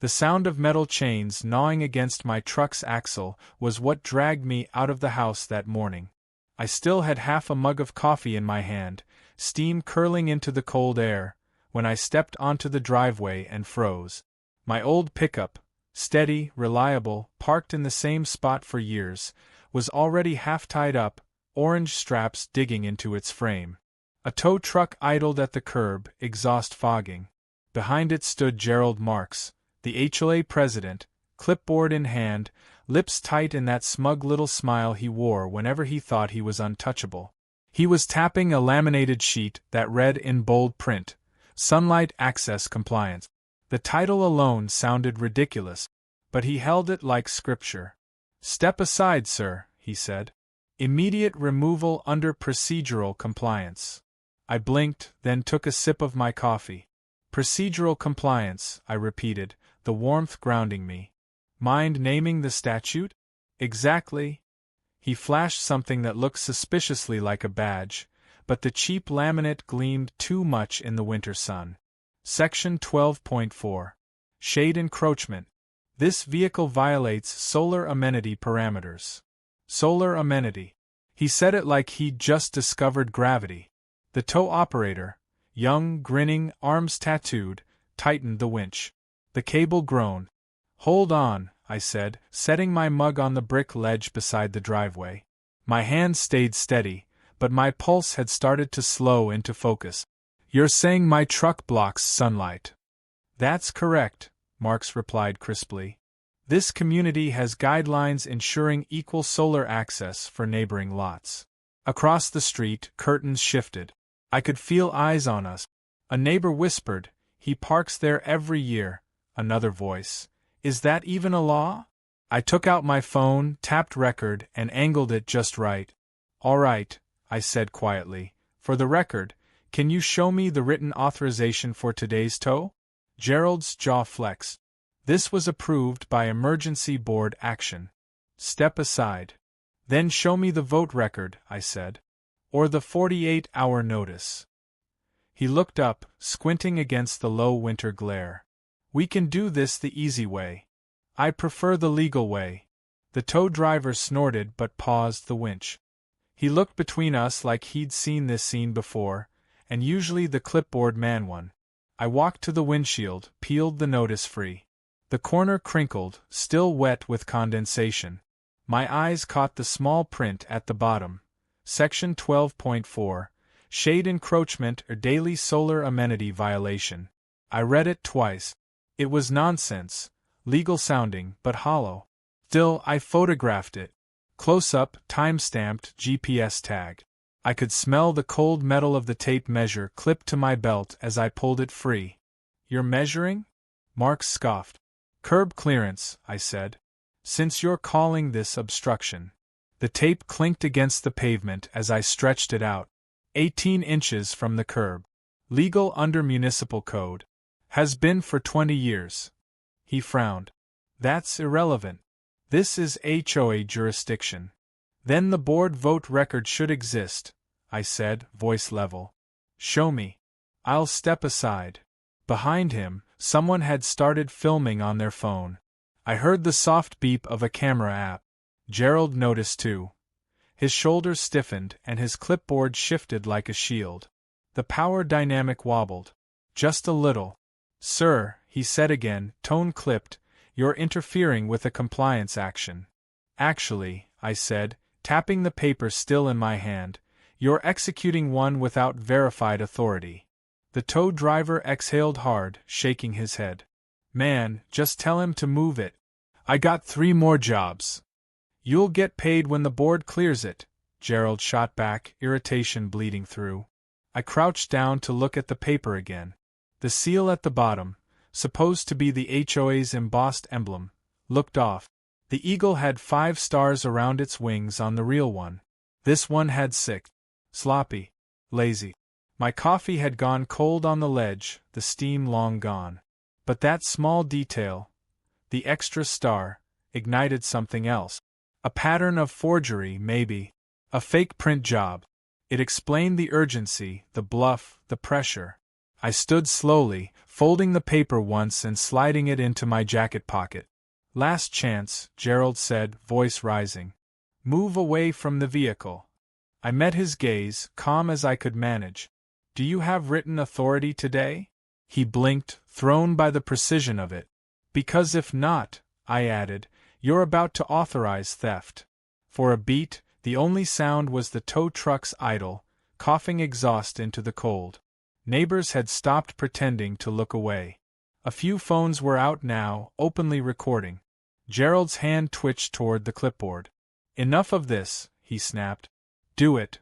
The sound of metal chains gnawing against my truck's axle was what dragged me out of the house that morning. I still had half a mug of coffee in my hand, steam curling into the cold air, when I stepped onto the driveway and froze. My old pickup, steady, reliable, parked in the same spot for years, was already half tied up, orange straps digging into its frame. A tow truck idled at the curb, exhaust fogging. Behind it stood Gerald Marks, the HOA president, clipboard in hand, lips tight in that smug little smile he wore whenever he thought he was untouchable. He was tapping a laminated sheet that read in bold print, "Sunlight Access Compliance." The title alone sounded ridiculous, but he held it like scripture. "Step aside, sir," he said. "Immediate removal under procedural compliance." I blinked, then took a sip of my coffee. "Procedural compliance," I repeated, the warmth grounding me. "Mind naming the statute?" "Exactly." He flashed something that looked suspiciously like a badge, but the cheap laminate gleamed too much in the winter sun. Section 12.4. Shade encroachment. This vehicle violates solar amenity parameters. Solar amenity. He said it like he'd just discovered gravity. The tow operator, young, grinning, arms tattooed, tightened the winch. The cable groaned. "Hold on," I said, setting my mug on the brick ledge beside the driveway. My hand stayed steady, but my pulse had started to slow into focus. "You're saying my truck blocks sunlight?" "That's correct," Marks replied crisply. "This community has guidelines ensuring equal solar access for neighboring lots." Across the street, curtains shifted. I could feel eyes on us. A neighbor whispered, "He parks there every year." Another voice, "Is that even a law?" I took out my phone, tapped record, and angled it just right. "All right," I said quietly. "For the record, can you show me the written authorization for today's tow?" Gerald's jaw flexed. This was approved by emergency board action. "Step aside." "Then show me the vote record," I said. "Or the 48-hour notice." He looked up, squinting against the low winter glare. "We can do this the easy way." "I prefer the legal way." The tow driver snorted but paused the winch. He looked between us like he'd seen this scene before, and usually the clipboard man won. I walked to the windshield, peeled the notice free. The corner crinkled, still wet with condensation. My eyes caught the small print at the bottom. Section 12.4. Shade encroachment or daily solar amenity violation. I read it twice. It was nonsense, legal sounding, but hollow. Still, I photographed it. Close-up, time-stamped, GPS tag. I could smell the cold metal of the tape measure clipped to my belt as I pulled it free. "You're measuring?" Marks scoffed. "Curb clearance," I said. "Since you're calling this obstruction." The tape clinked against the pavement as I stretched it out. 18 inches from the curb. Legal under municipal code. Has been for 20 years. He frowned. "That's irrelevant. This is HOA jurisdiction." "Then the board vote record should exist," I said, voice level. "Show me." "I'll step aside." Behind him, someone had started filming on their phone. I heard the soft beep of a camera app. Gerald noticed too. His shoulders stiffened and his clipboard shifted like a shield. The power dynamic wobbled. Just a little. "Sir," he said again, tone clipped, "you're interfering with a compliance action." "Actually," I said, tapping the paper still in my hand, "you're executing one without verified authority." The tow driver exhaled hard, shaking his head. "Man, just tell him to move it. I got 3 more jobs." "You'll get paid when the board clears it," Gerald shot back, irritation bleeding through. I crouched down to look at the paper again. The seal at the bottom, supposed to be the HOA's embossed emblem, looked off. The eagle had 5 stars around its wings on the real one. This one had 6. Sloppy. Lazy. My coffee had gone cold on the ledge, the steam long gone. But that small detail, the extra star, ignited something else. A pattern of forgery, maybe. A fake print job. It explained the urgency, the bluff, the pressure. I stood slowly, folding the paper once and sliding it into my jacket pocket. Last chance, Gerald said, voice rising. Move away from the vehicle. I met his gaze, calm as I could manage. Do you have written authority today? He blinked, thrown by the precision of it. Because if not, I added, you're about to authorize theft. For a beat, the only sound was the tow truck's idle, coughing exhaust into the cold. Neighbors had stopped pretending to look away. A few phones were out now, openly recording. Gerald's hand twitched toward the clipboard. Enough of this, he snapped. Do it.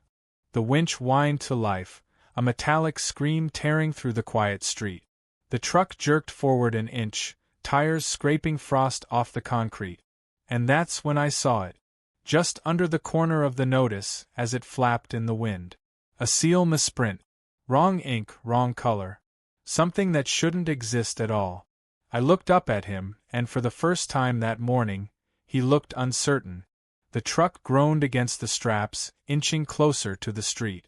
The winch whined to life, a metallic scream tearing through the quiet street. The truck jerked forward an inch, tires scraping frost off the concrete. And that's when I saw it. Just under the corner of the notice, as it flapped in the wind. A seal misprint. Wrong ink, wrong color. Something that shouldn't exist at all. I looked up at him, and for the first time that morning, he looked uncertain. The truck groaned against the straps, inching closer to the street.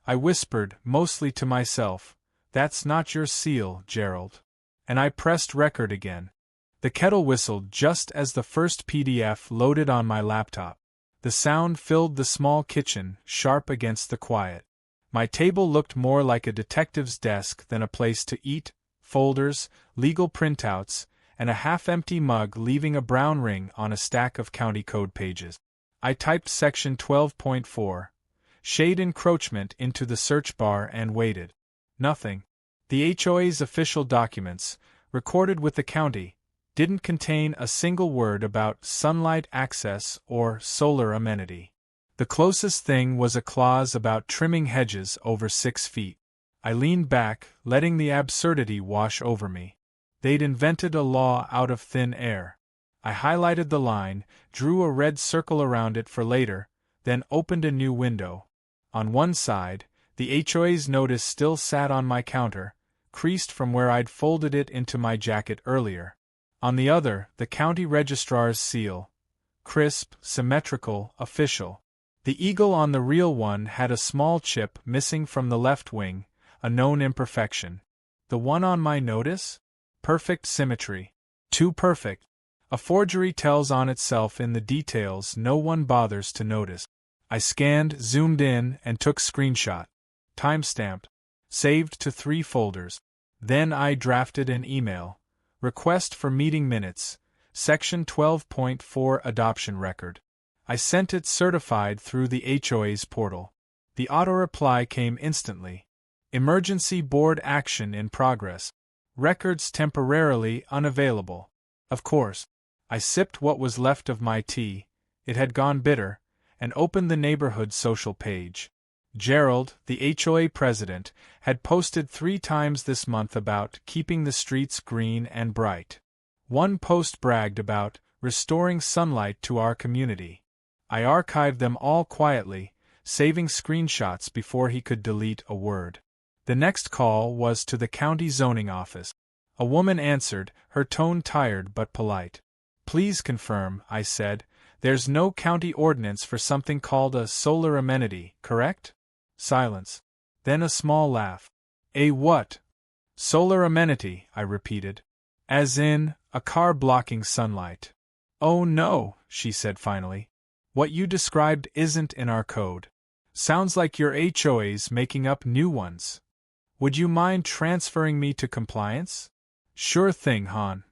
I whispered, mostly to myself, "That's not your seal, Gerald." And I pressed record again. The kettle whistled just as the first PDF loaded on my laptop. The sound filled the small kitchen, sharp against the quiet. My table looked more like a detective's desk than a place to eat, folders, legal printouts, and a half-empty mug leaving a brown ring on a stack of county code pages. I typed section 12.4, shade encroachment into the search bar and waited. Nothing. The HOA's official documents, recorded with the county, didn't contain a single word about sunlight access or solar amenity. The closest thing was a clause about trimming hedges over 6 feet. I leaned back, letting the absurdity wash over me. They'd invented a law out of thin air. I highlighted the line, drew a red circle around it for later, then opened a new window. On one side, the HOA's notice still sat on my counter, creased from where I'd folded it into my jacket earlier. On the other, the county registrar's seal. Crisp, symmetrical, official. The eagle on the real one had a small chip missing from the left wing, a known imperfection. The one on my notice? Perfect symmetry. Too perfect. A forgery tells on itself in the details no one bothers to notice. I scanned, zoomed in, and took screenshot. Timestamped. Saved to 3 folders. Then I drafted an email. Request for meeting minutes. Section 12.4 Adoption Record. I sent it certified through the HOA's portal. The auto-reply came instantly. Emergency board action in progress. Records temporarily unavailable. Of course. I sipped what was left of my tea, it had gone bitter, and opened the neighborhood social page. Gerald, the HOA president, had posted 3 times this month about keeping the streets green and bright. One post bragged about restoring sunlight to our community. I archived them all quietly, saving screenshots before he could delete a word. The next call was to the county zoning office. A woman answered, her tone tired but polite. "Please confirm," I said, "there's no county ordinance for something called a solar amenity, correct?" Silence. Then a small laugh. "A what?" "Solar amenity," I repeated. "As in, a car blocking sunlight." "Oh no," she said finally. "What you described isn't in our code. Sounds like your HOA's making up new ones. Would you mind transferring me to compliance?" "Sure thing, hon."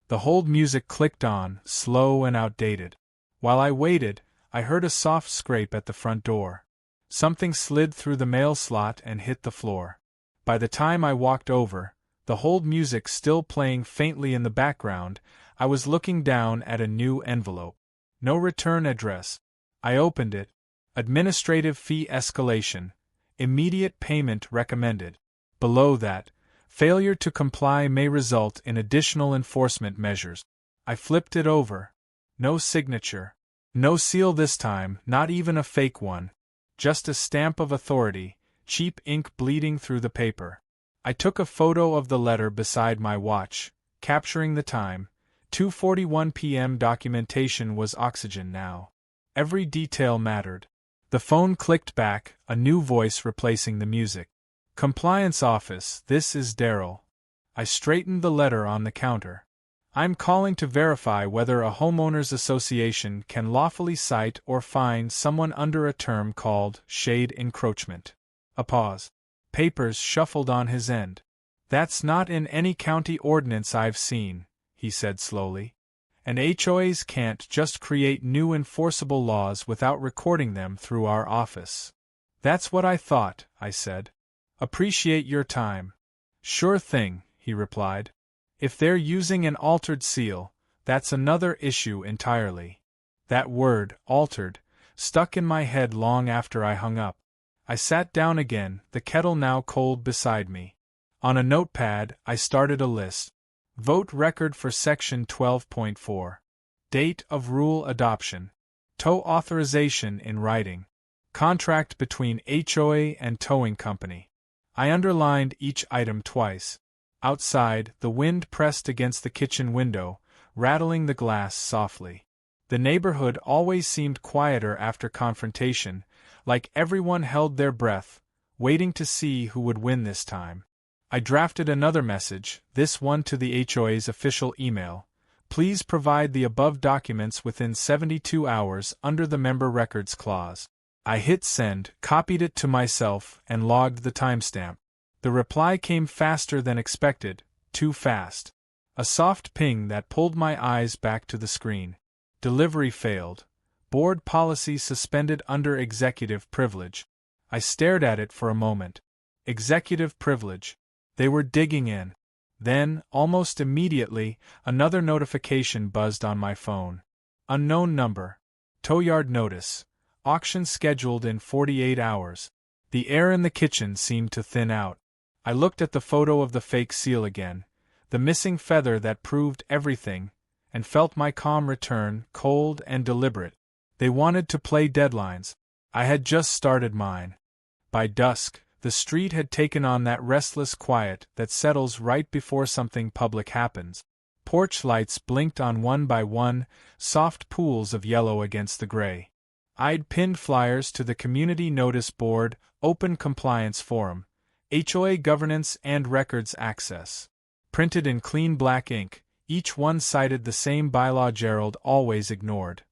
The hold music clicked on, slow and outdated. While I waited, I heard a soft scrape at the front door. Something slid through the mail slot and hit the floor. By the time I walked over, the hold music still playing faintly in the background, I was looking down at a new envelope. No return address. I opened it. Administrative fee escalation. Immediate payment recommended. Below that, failure to comply may result in additional enforcement measures. I flipped it over. No signature. No seal this time, not even a fake one. Just a stamp of authority, cheap ink bleeding through the paper. I took a photo of the letter beside my watch, capturing the time. 2:41 p.m. Documentation was oxygen now. Every detail mattered. The phone clicked back, a new voice replacing the music. Compliance Office, this is Daryl. I straightened the letter on the counter. I'm calling to verify whether a homeowners association can lawfully cite or fine someone under a term called shade encroachment. A pause. Papers shuffled on his end. That's not in any county ordinance I've seen, he said slowly. And HOAs can't just create new enforceable laws without recording them through our office. That's what I thought, I said. Appreciate your time. Sure thing, he replied. If they're using an altered seal, that's another issue entirely. That word, altered, stuck in my head long after I hung up. I sat down again, the kettle now cold beside me. On a notepad, I started a list. Vote record for Section 12.4. Date of rule adoption. Tow authorization in writing. Contract between HOA and towing company. I underlined each item twice. Outside, the wind pressed against the kitchen window, rattling the glass softly. The neighborhood always seemed quieter after confrontation, like everyone held their breath, waiting to see who would win this time. I drafted another message, this one to the HOA's official email. Please provide the above documents within 72 hours under the Member Records clause. I hit send, copied it to myself, and logged the timestamp. The reply came faster than expected, too fast. A soft ping that pulled my eyes back to the screen. Delivery failed. Board policy suspended under executive privilege. I stared at it for a moment. Executive privilege. They were digging in. Then, almost immediately, another notification buzzed on my phone. Unknown number. Towyard notice. Auction scheduled in 48 hours. The air in the kitchen seemed to thin out. I looked at the photo of the fake seal again, the missing feather that proved everything, and felt my calm return, cold and deliberate. They wanted to play deadlines. I had just started mine. By dusk, the street had taken on that restless quiet that settles right before something public happens. Porch lights blinked on one by one, soft pools of yellow against the gray. I'd pinned flyers to the community notice board, Open Compliance Forum, HOA Governance and Records Access. Printed in clean black ink, each one cited the same bylaw Gerald always ignored.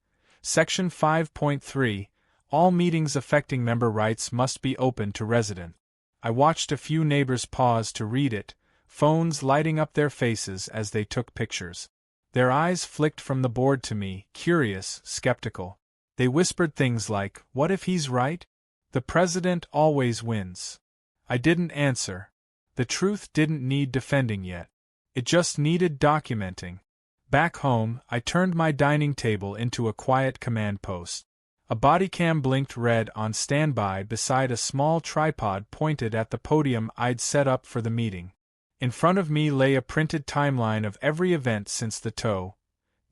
Section 5.3, all meetings affecting member rights must be open to resident. I watched a few neighbors pause to read it, phones lighting up their faces as they took pictures. Their eyes flicked from the board to me, curious, skeptical. They whispered things like, "What if he's right? The president always wins." I didn't answer. The truth didn't need defending yet. It just needed documenting. Back home, I turned my dining table into a quiet command post. A body cam blinked red on standby beside a small tripod pointed at the podium I'd set up for the meeting. In front of me lay a printed timeline of every event since the tow.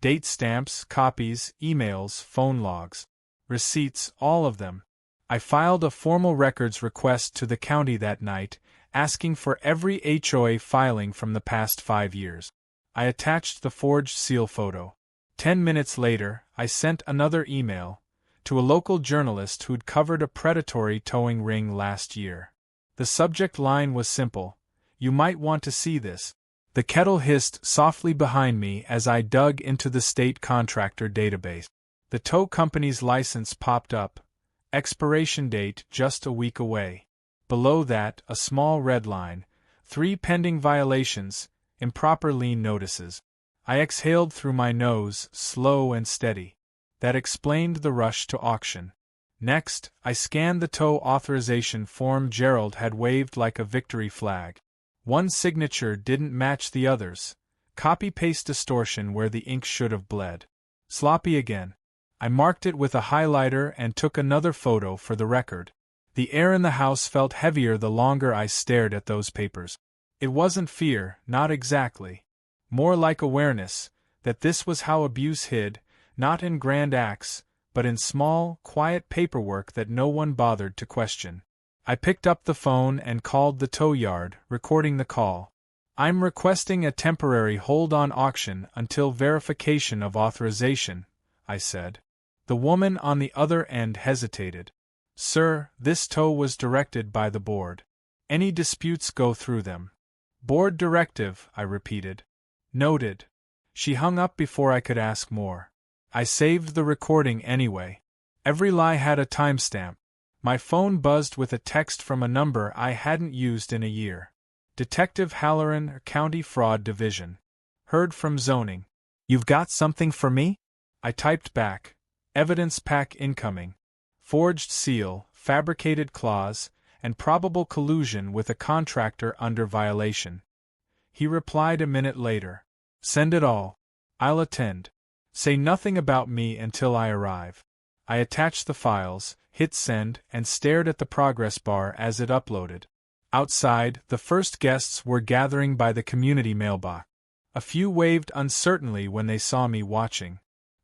Date stamps, copies, emails, phone logs. Receipts, all of them. I filed a formal records request to the county that night, asking for every HOA filing from the past 5 years. I attached the forged seal photo. 10 minutes later, I sent another email to a local journalist who'd covered a predatory towing ring last year. The subject line was simple: "You might want to see this." The kettle hissed softly behind me as I dug into the state contractor database. The tow company's license popped up. Expiration date just a week away. Below that, a small red line. 3 pending violations, improper lien notices. I exhaled through my nose, slow and steady. That explained the rush to auction. Next, I scanned the tow authorization form Gerald had waved like a victory flag. One signature didn't match the others. Copy-paste distortion where the ink should have bled. Sloppy again. I marked it with a highlighter and took another photo for the record. The air in the house felt heavier the longer I stared at those papers. It wasn't fear, not exactly. More like awareness, that this was how abuse hid, not in grand acts, but in small, quiet paperwork that no one bothered to question. I picked up the phone and called the tow yard, recording the call. "I'm requesting a temporary hold on auction until verification of authorization," I said. The woman on the other end hesitated. "Sir, this tow was directed by the board. Any disputes go through them. Board directive, I repeated. Noted. She hung up before I could ask more. I saved the recording anyway. Every lie had a timestamp. My phone buzzed with a text from a number I hadn't used in a year. Detective Halloran, County Fraud Division. Heard from zoning. You've got something for me? I typed back. Evidence pack incoming. Forged seal, fabricated clause, and probable collusion with a contractor under violation. He replied a minute later. Send it all. I'll attend. Say nothing about me until I arrive. I attached the files, hit send, and stared at the progress bar as it uploaded. Outside, the first guests were gathering by the community mailbox. A few waved uncertainly when they saw me watching.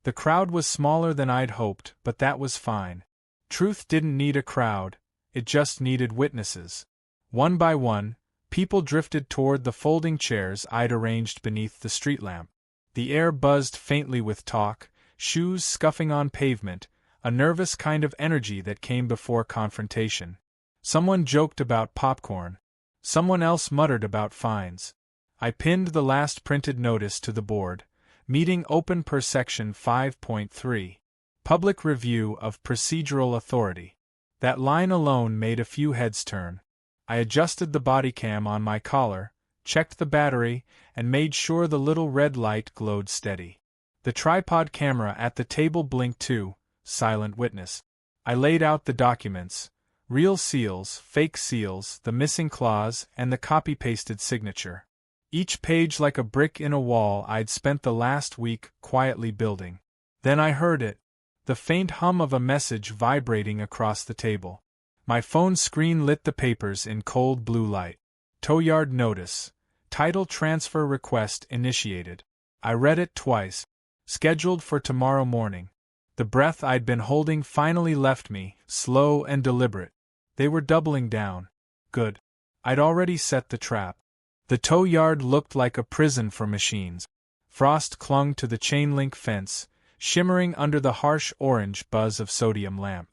The crowd was smaller than I'd hoped, but that was fine. Truth didn't need a crowd, it just needed witnesses. One by one, people drifted toward the folding chairs I'd arranged beneath the street lamp. The air buzzed faintly with talk, shoes scuffing on pavement, a nervous kind of energy that came before confrontation. Someone joked about popcorn. Someone else muttered about fines. I pinned the last printed notice to the board. Meeting open per section 5.3. Public review of procedural authority. That line alone made a few heads turn. I adjusted the body cam on my collar, checked the battery, and made sure the little red light glowed steady. The tripod camera at the table blinked too, silent witness. I laid out the documents. Real seals, fake seals, the missing clause, and the copy-pasted signature. Each page like a brick in a wall I'd spent the last week quietly building. Then I heard it. The faint hum of a message vibrating across the table. My phone screen lit the papers in cold blue light. Towyard notice. Title transfer request initiated. I read it twice. Scheduled for tomorrow morning. The breath I'd been holding finally left me, slow and deliberate. They were doubling down. Good. I'd already set the trap. The tow yard looked like a prison for machines. Frost clung to the chain-link fence, shimmering under the harsh orange buzz of sodium lamp.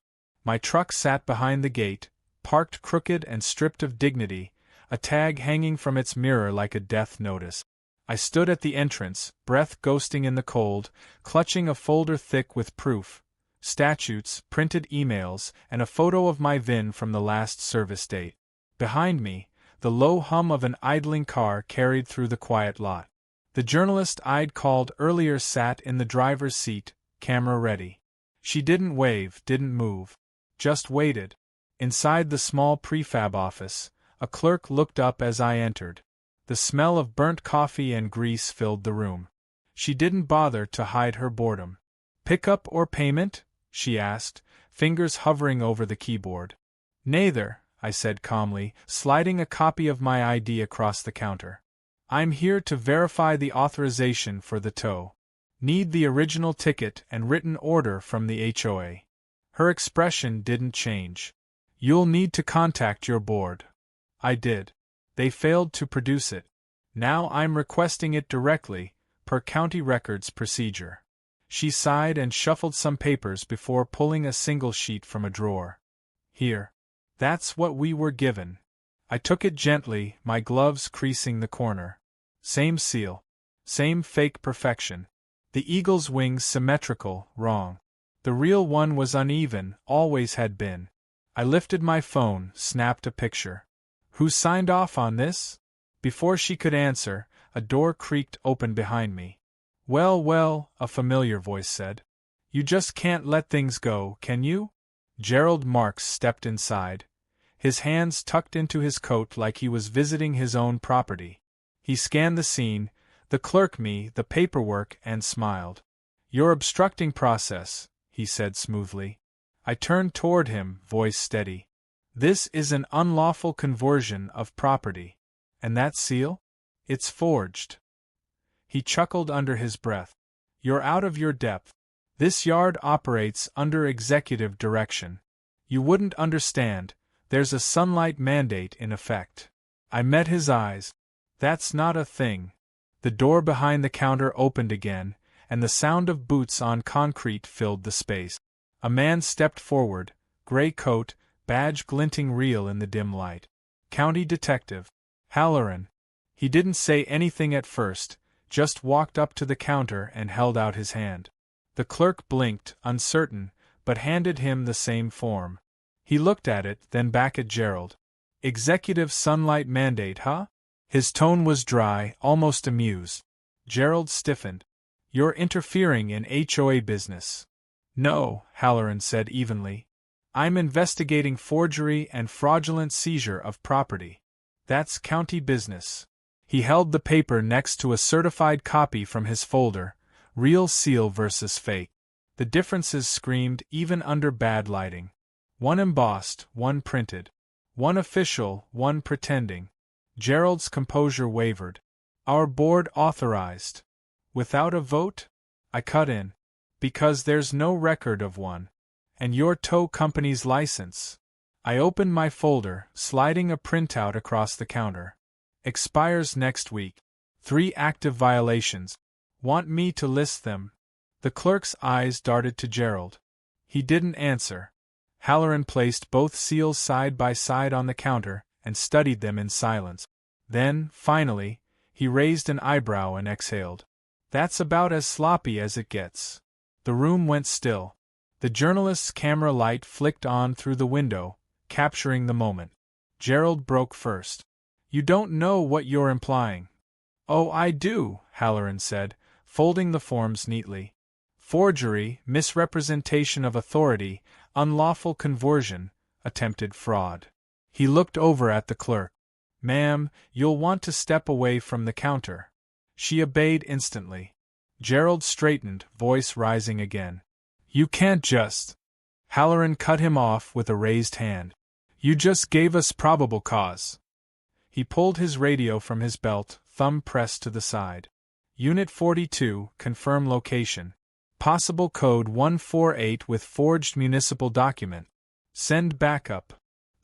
My truck sat behind the gate, parked crooked and stripped of dignity, a tag hanging from its mirror like a death notice. I stood at the entrance, breath ghosting in the cold, clutching a folder thick with proof, statutes, printed emails, and a photo of my VIN from the last service date. Behind me, the low hum of an idling car carried through the quiet lot. The journalist I'd called earlier sat in the driver's seat, camera ready. She didn't wave, didn't move. Just waited. Inside the small prefab office, a clerk looked up as I entered. The smell of burnt coffee and grease filled the room. She didn't bother to hide her boredom. "Pickup or payment?" she asked, fingers hovering over the keyboard. "Neither," I said calmly, sliding a copy of my ID across the counter. "I'm here to verify the authorization for the tow. Need the original ticket and written order from the HOA." Her expression didn't change. "You'll need to contact your board." I did. They failed to produce it. Now I'm requesting it directly, per county records procedure. She sighed and shuffled some papers before pulling a single sheet from a drawer. "Here. That's what we were given." I took it gently, my gloves creasing the corner. Same seal. Same fake perfection. The eagle's wings symmetrical, wrong. The real one was uneven, always had been. I lifted my phone, snapped a picture. "Who signed off on this?" Before she could answer, a door creaked open behind me. "Well, well," a familiar voice said. "You just can't let things go, can you?" Gerald Marks stepped inside, his hands tucked into his coat like he was visiting his own property. He scanned the scene, the clerk me, the paperwork, and smiled. "You're obstructing process," he said smoothly. I turned toward him, voice steady. "This is an unlawful conversion of property. And that seal? It's forged." He chuckled under his breath. "You're out of your depth. This yard operates under executive direction. You wouldn't understand, there's a sunlight mandate in effect." I met his eyes. "That's not a thing." The door behind the counter opened again, and the sound of boots on concrete filled the space. A man stepped forward, gray coat, badge glinting real in the dim light. County Detective Halloran. He didn't say anything at first, just walked up to the counter and held out his hand. The clerk blinked, uncertain, but handed him the same form. He looked at it, then back at Gerald. Executive Sunlight Mandate, huh? His tone was dry, almost amused. Gerald stiffened. You're interfering in HOA business. No, Halloran said evenly. I'm investigating forgery and fraudulent seizure of property. That's county business. He held the paper next to a certified copy from his folder, real seal versus fake. The differences screamed even under bad lighting. One embossed, one printed. One official, one pretending. Gerald's composure wavered. Our board authorized. Without a vote? I cut in. Because there's no record of one. And your tow company's license. I opened my folder, sliding a printout across the counter. Expires next week. 3 active violations. Want me to list them? The clerk's eyes darted to Gerald. He didn't answer. Halloran placed both seals side by side on the counter and studied them in silence. Then, finally, he raised an eyebrow and exhaled. That's about as sloppy as it gets. The room went still. The journalist's camera light flicked on through the window, capturing the moment. Gerald broke first. You don't know what you're implying. Oh, I do, Halloran said, folding the forms neatly. Forgery, misrepresentation of authority, unlawful conversion, attempted fraud. He looked over at the clerk. Ma'am, you'll want to step away from the counter. She obeyed instantly. Gerald straightened, voice rising again. You can't just. Halloran cut him off with a raised hand. You just gave us probable cause. He pulled his radio from his belt, thumb pressed to the side. Unit 42, confirm location. Possible code 148 with forged municipal document. Send backup.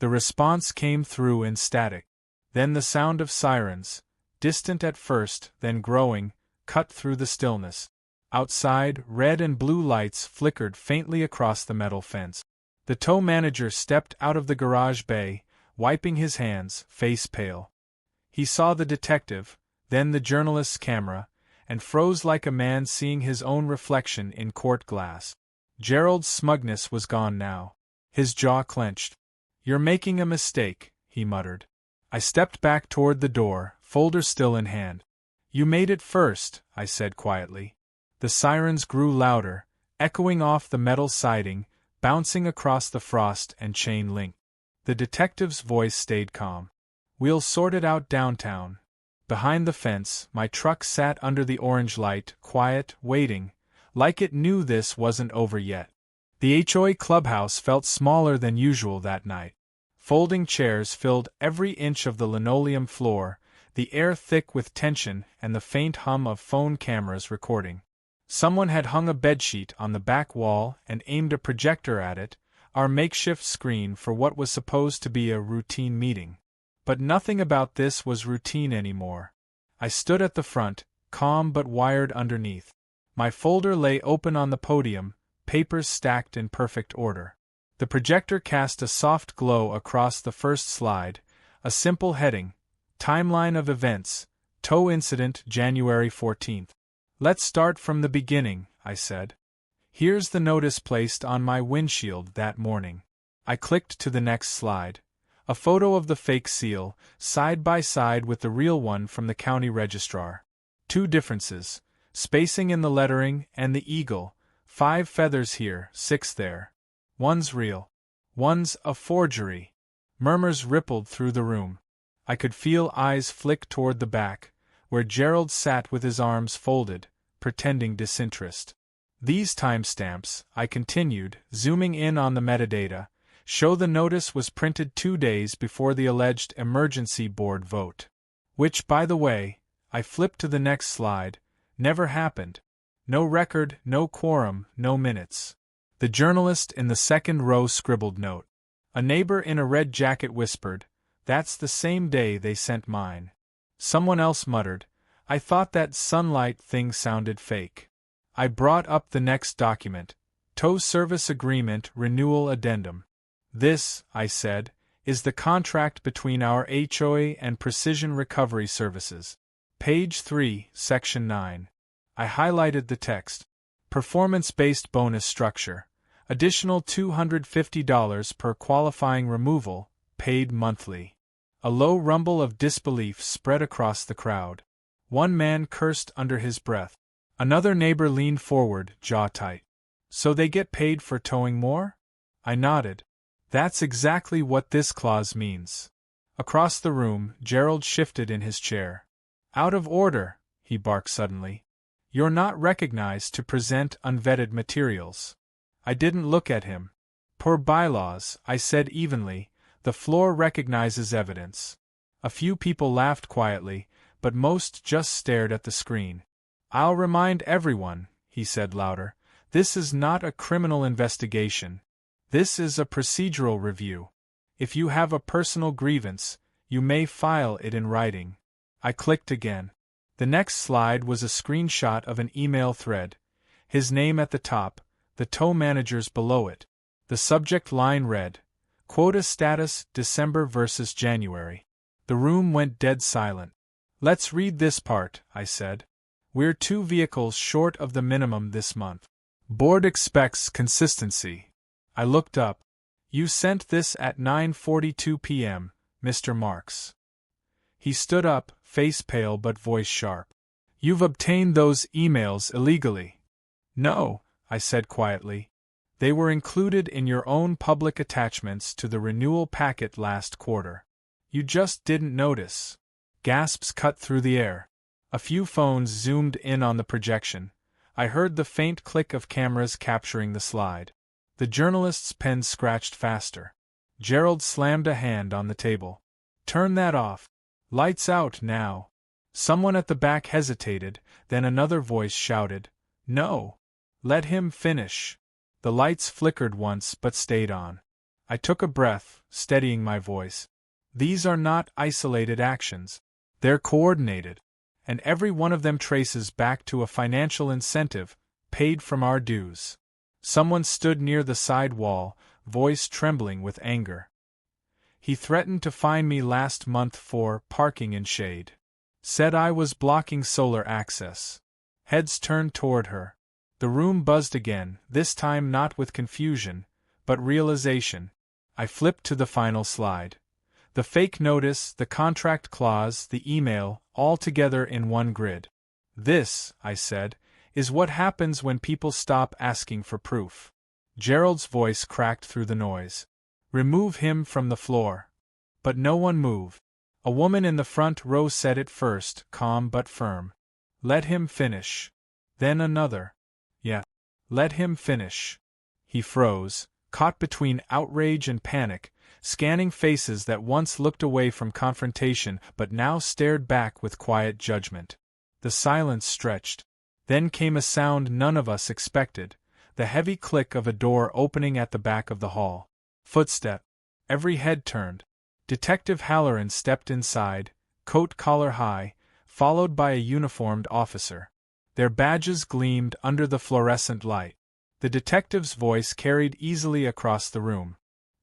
The response came through in static. Then the sound of sirens, distant at first, then growing, cut through the stillness. Outside, red and blue lights flickered faintly across the metal fence. The tow manager stepped out of the garage bay, wiping his hands, face pale. He saw the detective, then the journalist's camera, and froze like a man seeing his own reflection in court glass. Gerald's smugness was gone now. His jaw clenched. You're making a mistake, he muttered. I stepped back toward the door, folder still in hand. You made it first, I said quietly. The sirens grew louder, echoing off the metal siding, bouncing across the frost and chain link. The detective's voice stayed calm. We'll sort it out downtown. Behind the fence, my truck sat under the orange light, quiet, waiting, like it knew this wasn't over yet. The HOA clubhouse felt smaller than usual that night. Folding chairs filled every inch of the linoleum floor, the air thick with tension and the faint hum of phone cameras recording. Someone had hung a bedsheet on the back wall and aimed a projector at it, our makeshift screen for what was supposed to be a routine meeting. But nothing about this was routine anymore. I stood at the front, calm but wired underneath. My folder lay open on the podium, papers stacked in perfect order. The projector cast a soft glow across the first slide, a simple heading, Timeline of Events, Tow Incident January 14th. Let's start from the beginning, I said. Here's the notice placed on my windshield that morning. I clicked to the next slide. A photo of the fake seal, side by side with the real one from the county registrar. 2 differences, spacing in the lettering and the eagle, 5 feathers here, 6 there. One's real. One's a forgery. Murmurs rippled through the room. I could feel eyes flick toward the back, where Gerald sat with his arms folded, pretending disinterest. These timestamps, I continued, zooming in on the metadata, show the notice was printed 2 days before the alleged emergency board vote. Which, by the way, I flipped to the next slide, never happened. No record, no quorum, no minutes. The journalist in the second row scribbled note. A neighbor in a red jacket whispered, "That's the same day they sent mine." Someone else muttered, "I thought that sunlight thing sounded fake." I brought up the next document, Tow Service Agreement Renewal Addendum. This, I said, is the contract between our HOA and Precision Recovery Services. Page 3, Section 9. I highlighted the text. Performance-based bonus structure. Additional $250 per qualifying removal, paid monthly. A low rumble of disbelief spread across the crowd. One man cursed under his breath. Another neighbor leaned forward, jaw tight. So they get paid for towing more? I nodded. That's exactly what this clause means. Across the room, Gerald shifted in his chair. Out of order, he barked suddenly. You're not recognized to present unvetted materials. I didn't look at him. Per bylaws, I said evenly, the floor recognizes evidence. A few people laughed quietly, but most just stared at the screen. I'll remind everyone, he said louder, this is not a criminal investigation. This is a procedural review. If you have a personal grievance, you may file it in writing. I clicked again. The next slide was a screenshot of an email thread. His name at the top, the tow managers below it. The subject line read, Quota status December versus January. The room went dead silent. Let's read this part, I said. We're 2 vehicles short of the minimum this month. Board expects consistency. I looked up. You sent this at 9:42 p.m., Mr. Marks. He stood up, face pale but voice sharp. You've obtained those emails illegally. No, I said quietly. They were included in your own public attachments to the renewal packet last quarter. You just didn't notice. Gasps cut through the air. A few phones zoomed in on the projection. I heard the faint click of cameras capturing the slide. The journalist's pen scratched faster. Gerald slammed a hand on the table. Turn that off. Lights out now. Someone at the back hesitated, then another voice shouted, No. Let him finish. The lights flickered once but stayed on. I took a breath, steadying my voice. These are not isolated actions. They're coordinated. And every one of them traces back to a financial incentive, paid from our dues. Someone stood near the side wall, voice trembling with anger. He threatened to fine me last month for parking in shade. Said I was blocking solar access. Heads turned toward her. The room buzzed again, this time not with confusion, but realization. I flipped to the final slide. The fake notice, the contract clause, the email, all together in one grid. This, I said, is what happens when people stop asking for proof. Gerald's voice cracked through the noise. Remove him from the floor. But no one moved. A woman in the front row said it first, calm but firm. Let him finish. Then another. Yeah. Let him finish. He froze, caught between outrage and panic, scanning faces that once looked away from confrontation but now stared back with quiet judgment. The silence stretched. Then came a sound none of us expected, the heavy click of a door opening at the back of the hall. Footstep. Every head turned. Detective Halloran stepped inside, coat collar high, followed by a uniformed officer. Their badges gleamed under the fluorescent light. The detective's voice carried easily across the room.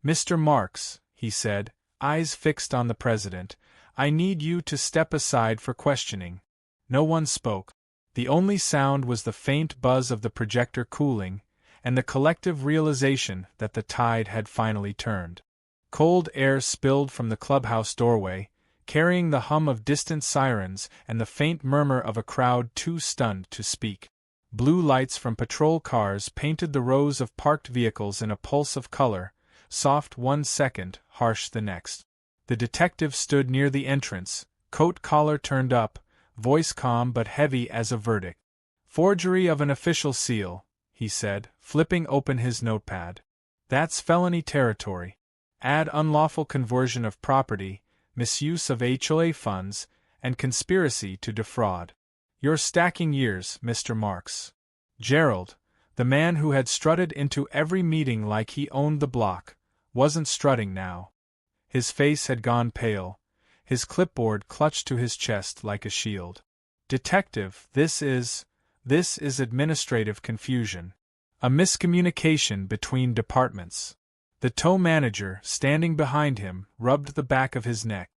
Mr. Marks, he said, eyes fixed on the president, I need you to step aside for questioning. No one spoke. The only sound was the faint buzz of the projector cooling, and the collective realization that the tide had finally turned. Cold air spilled from the clubhouse doorway, carrying the hum of distant sirens and the faint murmur of a crowd too stunned to speak. Blue lights from patrol cars painted the rows of parked vehicles in a pulse of color, soft 1 second, harsh the next. The detective stood near the entrance, coat collar turned up, voice calm but heavy as a verdict. Forgery of an official seal, he said, flipping open his notepad. That's felony territory. Add unlawful conversion of property, misuse of HOA funds, and conspiracy to defraud. You're stacking years, Mr. Marks. Gerald, the man who had strutted into every meeting like he owned the block, wasn't strutting now. His face had gone pale, his clipboard clutched to his chest like a shield. Detective, this is administrative confusion. A miscommunication between departments. The tow manager, standing behind him, rubbed the back of his neck.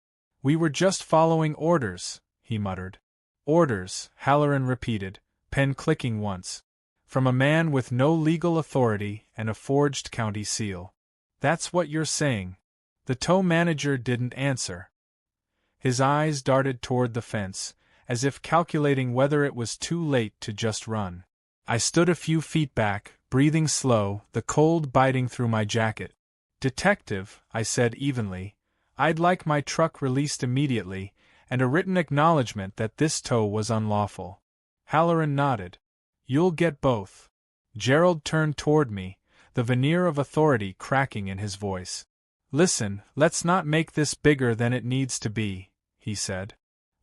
"We were just following orders," he muttered. "Orders," Halloran repeated, pen clicking once. "From a man with no legal authority and a forged county seal. That's what you're saying?" The tow manager didn't answer. His eyes darted toward the fence, as if calculating whether it was too late to just run. I stood a few feet back, breathing slow, the cold biting through my jacket. "Detective," I said evenly, "I'd like my truck released immediately, and a written acknowledgement that this tow was unlawful." Halloran nodded. "You'll get both." Gerald turned toward me, the veneer of authority cracking in his voice. "Listen, let's not make this bigger than it needs to be," he said.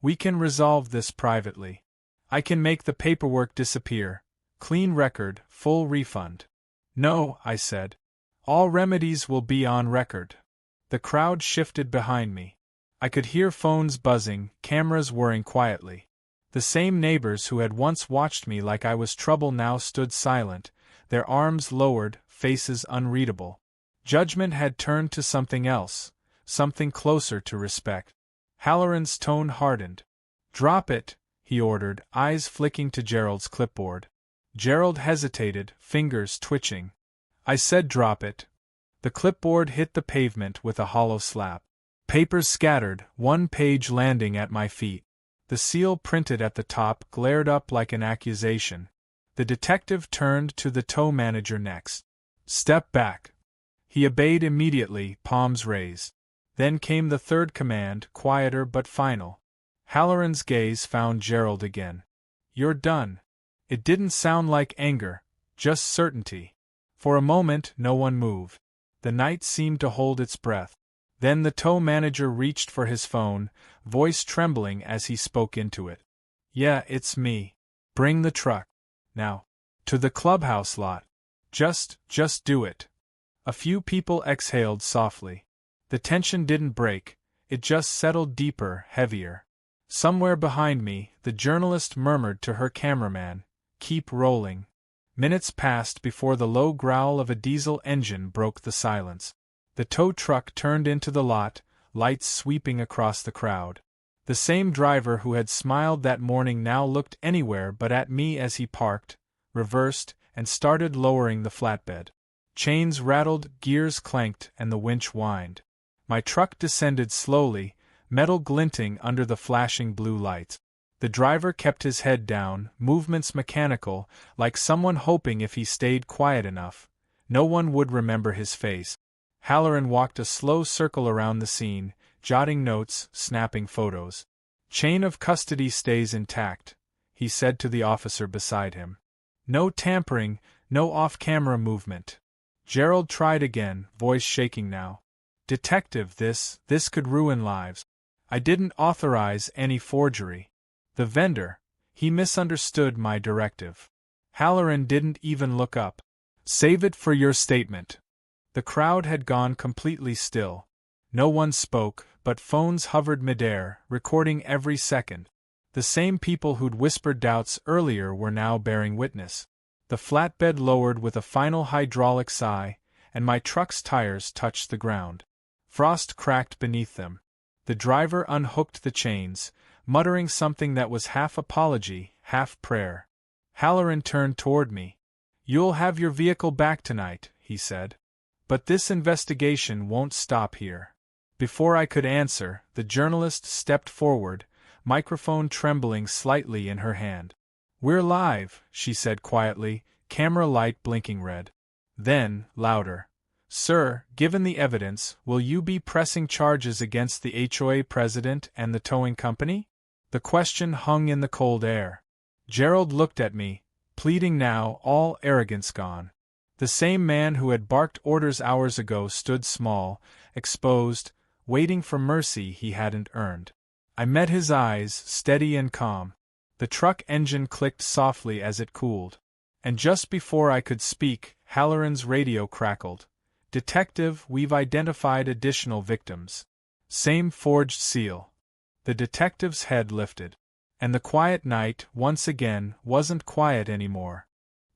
"We can resolve this privately. I can make the paperwork disappear. Clean record, full refund." "No," I said. "All remedies will be on record." The crowd shifted behind me. I could hear phones buzzing, cameras whirring quietly. The same neighbors who had once watched me like I was trouble now stood silent, their arms lowered, faces unreadable. Judgment had turned to something else, something closer to respect. Halloran's tone hardened. "Drop it," he ordered, eyes flicking to Gerald's clipboard. Gerald hesitated, fingers twitching. I said drop it. The clipboard hit the pavement with a hollow slap. Papers scattered, one page landing at my feet. The seal printed at the top glared up like an accusation. The detective turned to the tow manager next. "Step back." He obeyed immediately, palms raised. Then came the third command, quieter but final. Halloran's gaze found Gerald again. "You're done." It didn't sound like anger, just certainty. For a moment no one moved. The night seemed to hold its breath. Then the tow manager reached for his phone, voice trembling as he spoke into it. "Yeah, it's me. Bring the truck. Now. To the clubhouse lot. Just do it." A few people exhaled softly. The tension didn't break, it just settled deeper, heavier. Somewhere behind me, the journalist murmured to her cameraman, "Keep rolling." Minutes passed before the low growl of a diesel engine broke the silence. The tow truck turned into the lot, lights sweeping across the crowd. The same driver who had smiled that morning now looked anywhere but at me as he parked, reversed, and started lowering the flatbed. Chains rattled, gears clanked, and the winch whined. My truck descended slowly, metal glinting under the flashing blue lights. The driver kept his head down, movements mechanical, like someone hoping if he stayed quiet enough, no one would remember his face. Halloran walked a slow circle around the scene, jotting notes, snapping photos. "Chain of custody stays intact," he said to the officer beside him. "No tampering, no off-camera movement." Gerald tried again, voice shaking now. "Detective, this could ruin lives. I didn't authorize any forgery. The vendor, he misunderstood my directive." Halloran didn't even look up. "Save it for your statement." The crowd had gone completely still. No one spoke, but phones hovered midair, recording every second. The same people who'd whispered doubts earlier were now bearing witness. The flatbed lowered with a final hydraulic sigh, and my truck's tires touched the ground. Frost cracked beneath them. The driver unhooked the chains, muttering something that was half apology, half prayer. Halloran turned toward me. "You'll have your vehicle back tonight," he said. "But this investigation won't stop here." Before I could answer, the journalist stepped forward, microphone trembling slightly in her hand. "We're live," she said quietly, camera light blinking red. Then, louder. "Sir, given the evidence, will you be pressing charges against the HOA president and the towing company?" The question hung in the cold air. Gerald looked at me, pleading now, all arrogance gone. The same man who had barked orders hours ago stood small, exposed, waiting for mercy he hadn't earned. I met his eyes, steady and calm. The truck engine clicked softly as it cooled. And just before I could speak, Halloran's radio crackled. "Detective, we've identified additional victims. Same forged seal." The detective's head lifted. And the quiet night, once again, wasn't quiet anymore.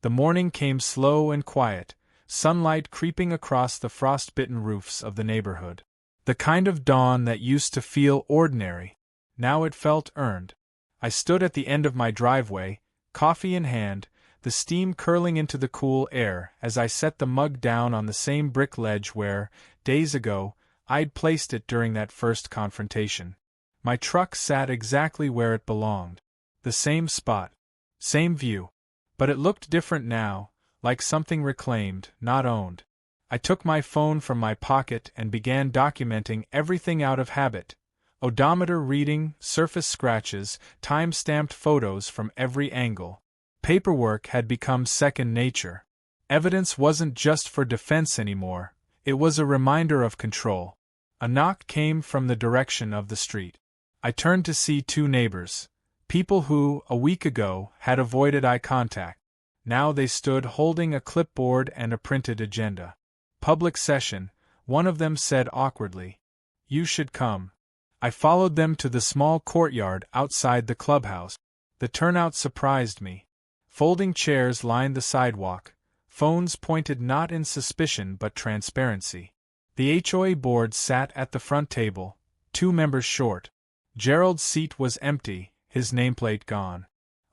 The morning came slow and quiet, sunlight creeping across the frost-bitten roofs of the neighborhood. The kind of dawn that used to feel ordinary. Now it felt earned. I stood at the end of my driveway, coffee in hand, the steam curling into the cool air as I set the mug down on the same brick ledge where, days ago, I'd placed it during that first confrontation. My truck sat exactly where it belonged. The same spot. Same view. But it looked different now, like something reclaimed, not owned. I took my phone from my pocket and began documenting everything out of habit. Odometer reading, surface scratches, time-stamped photos from every angle. Paperwork had become second nature. Evidence wasn't just for defense anymore, it was a reminder of control. A knock came from the direction of the street. I turned to see two neighbors, people who, a week ago, had avoided eye contact. Now they stood holding a clipboard and a printed agenda. Public session, one of them said awkwardly. You should come. I followed them to the small courtyard outside the clubhouse. The turnout surprised me. Folding chairs lined the sidewalk, phones pointed not in suspicion but transparency. The HOA board sat at the front table, 2 members short. Gerald's seat was empty, his nameplate gone.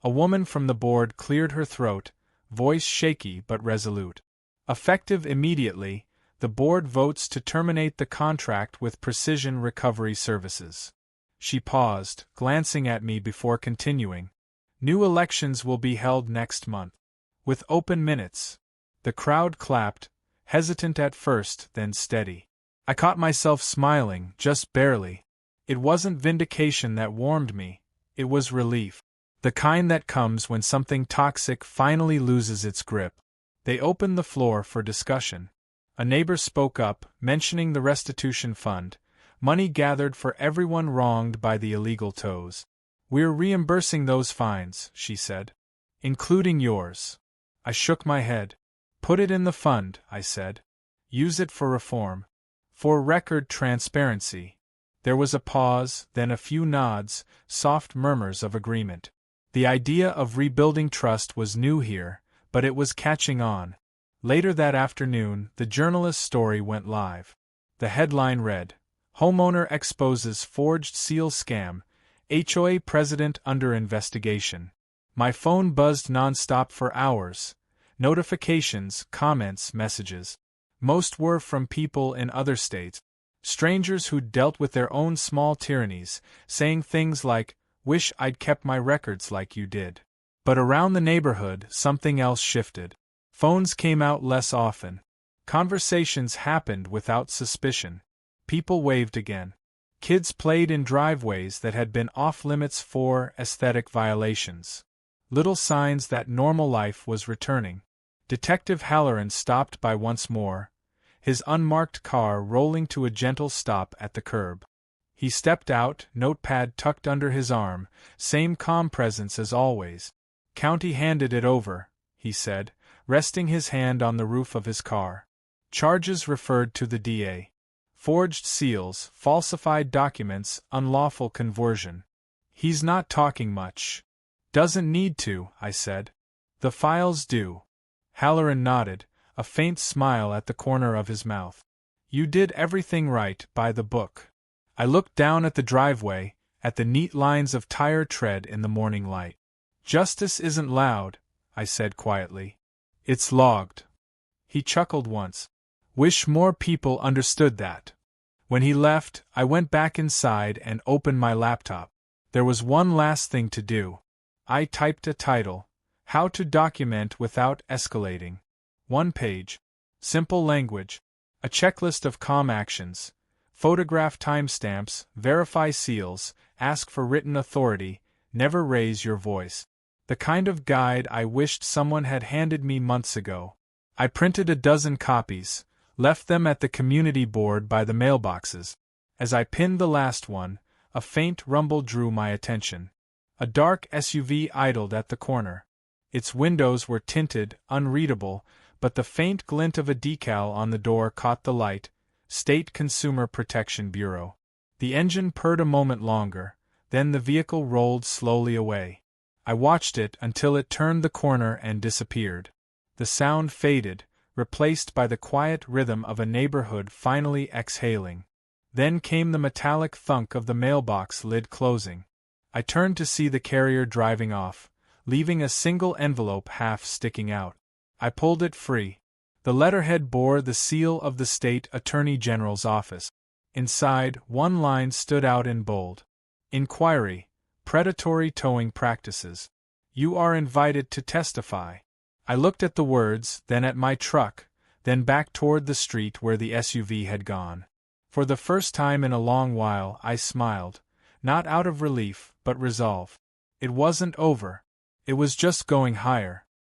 A woman from the board cleared her throat, voice shaky but resolute. Effective immediately, the board votes to terminate the contract with Precision Recovery Services. She paused, glancing at me before continuing. New elections will be held next month. With open minutes. The crowd clapped, hesitant at first, then steady. I caught myself smiling, just barely. It wasn't vindication that warmed me, it was relief. The kind that comes when something toxic finally loses its grip. They opened the floor for discussion. A neighbor spoke up, mentioning the restitution fund, money gathered for everyone wronged by the illegal tows. We're reimbursing those fines, she said. Including yours. I shook my head. Put it in the fund, I said. Use it for reform. For record transparency. There was a pause, then a few nods, soft murmurs of agreement. The idea of rebuilding trust was new here, but it was catching on. Later that afternoon, the journalist's story went live. The headline read, Homeowner exposes forged seal scam, HOA president under investigation. My phone buzzed nonstop for hours. Notifications, comments, messages. Most were from people in other states. Strangers who'd dealt with their own small tyrannies, saying things like, wish I'd kept my records like you did. But around the neighborhood, something else shifted. Phones came out less often. Conversations happened without suspicion. People waved again. Kids played in driveways that had been off-limits for aesthetic violations. Little signs that normal life was returning. Detective Halloran stopped by once more, his unmarked car rolling to a gentle stop at the curb. He stepped out, notepad tucked under his arm, same calm presence as always. County handed it over, he said, resting his hand on the roof of his car. Charges referred to the DA. Forged seals, falsified documents, unlawful conversion. He's not talking much. Doesn't need to, I said. The files do. Halloran nodded, a faint smile at the corner of his mouth. You did everything right, by the book. I looked down at the driveway, at the neat lines of tire tread in the morning light. Justice isn't loud, I said quietly. It's logged. He chuckled once. Wish more people understood that. When he left, I went back inside and opened my laptop. There was one last thing to do. I typed a title, How to Document Without Escalating. 1 page. Simple language. A checklist of calm actions. Photograph timestamps, verify seals, ask for written authority, never raise your voice. The kind of guide I wished someone had handed me months ago. I printed a dozen copies, left them at the community board by the mailboxes. As I pinned the last one, a faint rumble drew my attention. A dark SUV idled at the corner. Its windows were tinted, unreadable, but the faint glint of a decal on the door caught the light. State Consumer Protection Bureau. The engine purred a moment longer, then the vehicle rolled slowly away. I watched it until it turned the corner and disappeared. The sound faded, replaced by the quiet rhythm of a neighborhood finally exhaling. Then came the metallic thunk of the mailbox lid closing. I turned to see the carrier driving off, leaving a single envelope half sticking out. I pulled it free. The letterhead bore the seal of the State Attorney General's office. Inside, one line stood out in bold. Inquiry: Predatory towing practices. You are invited to testify. I looked at the words, then at my truck, then back toward the street where the SUV had gone. For the first time in a long while, I smiled, not out of relief, but resolve. It wasn't over. It was just going higher.